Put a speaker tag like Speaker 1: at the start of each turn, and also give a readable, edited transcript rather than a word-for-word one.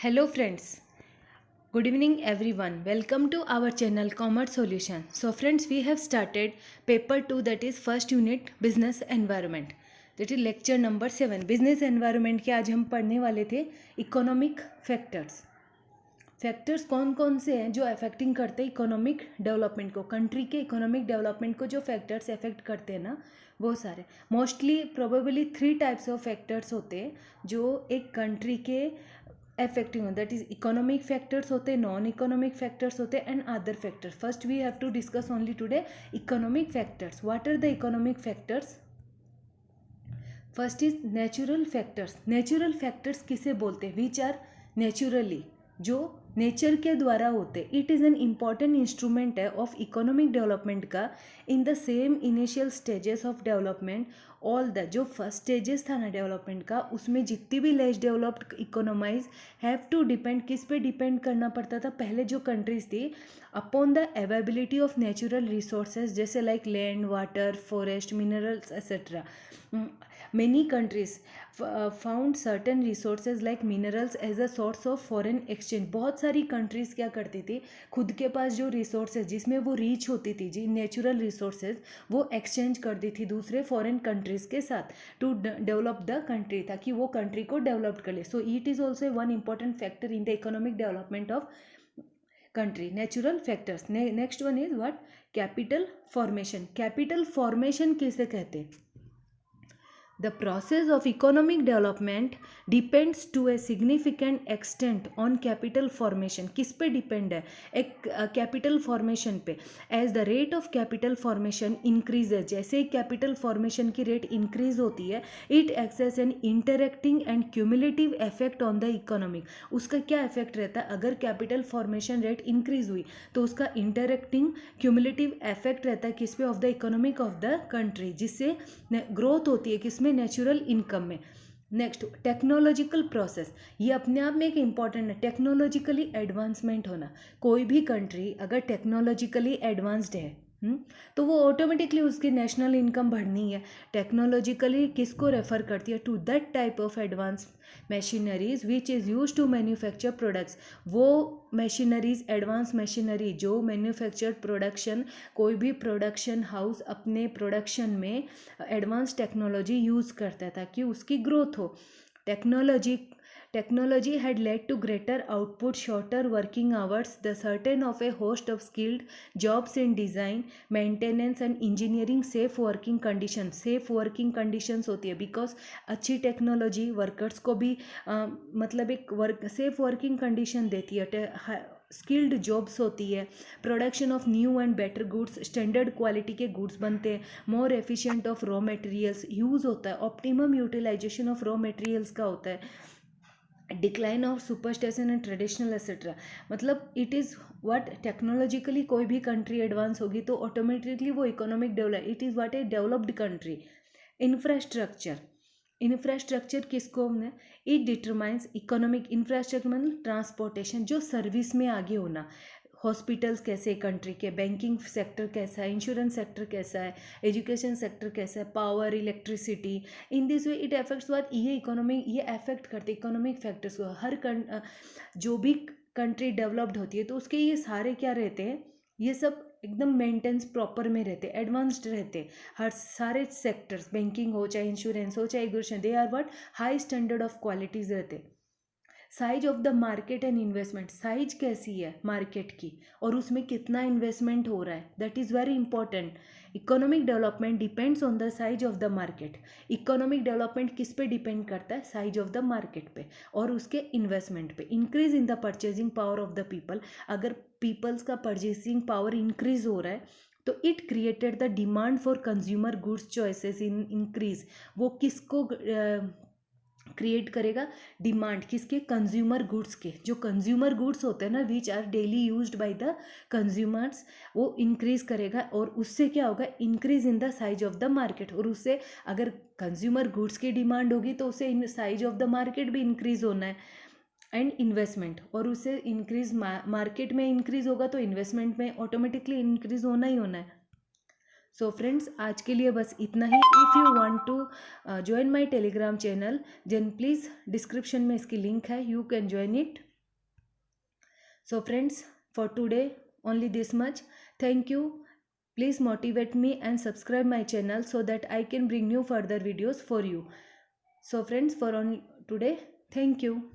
Speaker 1: Hello friends, good evening everyone. Welcome to our channel Commerce Solution. So friends, we have started paper 2, that is first unit business environment. That is lecture number 7. Business environment के आज हम पढ़ने वाले थे economic factors. Factors कौन कौन से हैं जो अफेक्टिंग करते हैं इकोनॉमिक डेवलपमेंट को. कंट्री के इकोनॉमिक डेवलपमेंट को जो फैक्टर्स अफेक्ट करते हैं ना, वो सारे mostly probably 3 types of factors होते हैं जो एक कंट्री के अफेक्टिंग हो. दैट इज इकोनॉमिक फैक्टर्स होते हैं, नॉन इकोनॉमिक फैक्टर्स होते हैं and other factors. First we have to discuss only today economic factors. What are the economic factors? First is natural factors. Natural factors किसे बोलते हैं? Which are naturally, जो nature के द्वारा होते. It is an important instrument है of economic development का. In the same initial stages of development, all the जो फर्स्ट स्टेजेस था ना डेवलपमेंट का, उसमें जितनी भी less developed इकोनॉमाइज have to depend. किस पे डिपेंड करना पड़ता था पहले जो कंट्रीज थी? Upon the availability of natural resources, जैसे like land, water, forest, minerals etcetera. Many countries found certain resources like minerals as a source of foreign exchange. बहुत सारी कंट्रीज़ क्या करती थी, खुद के पास जो रिसोर्सेज जिसमें वो रीच होती थी, जी नेचुरल रिसोर्सेज, वो एक्सचेंज करती थी दूसरे फॉरेन कंट्रीज़ के साथ टू डेवलप द कंट्री, ताकि वो कंट्री को डेवलप कर ले. So it is also one important factor in the economic development of country. Natural factors. Next one is what? Capital formation. Capital formation किसे कहते हैं? The process of economic development depends to a significant extent on capital formation. किस पे depend है? एक capital formation पे. As the rate of capital formation increases, जैसे capital formation की रेट इंक्रीज होती है, it acts as an interacting and cumulative effect on the economic. उसका क्या इफेक्ट रहता है? अगर कैपिटल फॉर्मेशन रेट इंक्रीज हुई तो उसका इंटरेक्टिंग क्यूमुलेटिव इफेक्ट रहता है किस पे? Of the economic of the country, जिससे ग्रोथ होती है किसमें? नेचुरल इनकम में. Next, technological process. ये अपने आप में एक इम्पॉर्टेंट है, टेक्नोलॉजिकली एडवांसमेंट होना. कोई भी कंट्री अगर टेक्नोलॉजिकली एडवांस्ड है तो वो ऑटोमेटिकली उसकी नेशनल इनकम बढ़नी है. टेक्नोलॉजिकली किसको रेफर करती है? To that type of advance machineries which is use to manufacture products. वो मशीनरीज, एडवांस मशीनरी जो मैन्युफैक्चर्ड प्रोडक्शन, कोई भी प्रोडक्शन हाउस अपने प्रोडक्शन में एडवांस टेक्नोलॉजी यूज़ करता है ताकि उसकी ग्रोथ हो. Technology had led to greater output, shorter working hours, the certain of a host of skilled jobs in design, maintenance and engineering, safe working conditions. safe working conditions होती है because अच्छी technology workers को भी मतलब एक safe working condition देती है. Skilled jobs होती है, production of new and better goods, standard quality के गुड्स बनते हैं, more efficient of raw materials use होता है, optimum utilization of raw materials का होता है, decline of superstition and traditional etcetera. मतलब इट इज़ व्हाट? टेक्नोलॉजिकली कोई भी कंट्री एडवांस होगी तो ऑटोमेटिकली वो economic develop. It is what? A developed country. Infrastructure किसको हमने? It determines economic. इंफ्रास्ट्रक्चर मतलब ट्रांसपोर्टेशन, जो सर्विस में आगे होना. हॉस्पिटल्स कैसे कंट्री के, बैंकिंग सेक्टर कैसा है, इंश्योरेंस सेक्टर कैसा है, एजुकेशन सेक्टर कैसा है, power, electricity. In this way it affects what? ये इकोनॉमिक, ये अफेक्ट करते इकोनॉमिक फैक्टर्स को. जो भी कंट्री डेवलप्ड होती है तो उसके ये सारे क्या रहते हैं? ये सब एकदम मेंटेनेंस प्रॉपर में रहते, एडवांस्ड रहते. हर सारे सेक्टर्स, बैंकिंग हो चाहे इंश्योरेंस हो चाहे education, they are what? High standard of qualities रहते. Size of the market and investment. Size कैसी है मार्केट की और उसमें कितना इन्वेस्टमेंट हो रहा है, that is very important. Economic development depends on the size of the market. Economic development किस पे डिपेंड करता है? साइज ऑफ द मार्केट पे और उसके इन्वेस्टमेंट पे. Increase in the purchasing power of the people. अगर पीपल्स का परचेसिंग पावर इंक्रीज हो रहा है तो it created the demand for consumer goods choices in increase. वो किसको क्रिएट करेगा? डिमांड किसके? कंज्यूमर गुड्स के. जो कंज्यूमर गुड्स होते हैं ना, which are daily used by the consumers, वो इंक्रीज करेगा और उससे क्या होगा? Increase in the size of the market. और उससे अगर कंज्यूमर गुड्स की डिमांड होगी तो उससे in size of the market भी इंक्रीज होना है एंड इन्वेस्टमेंट. और उससे इंक्रीज मार्केट में इंक्रीज होगा तो इन्वेस्टमेंट में ऑटोमेटिकली इंक्रीज होना ही होना है. सो फ्रेंड्स, आज के लिए बस इतना ही. If you want to join my telegram channel then please description में इसकी लिंक है, you can join it. So friends, for today only this much. Thank you. Please motivate me and subscribe my channel so that I can bring you further videos for you. So friends, for on today, thank you.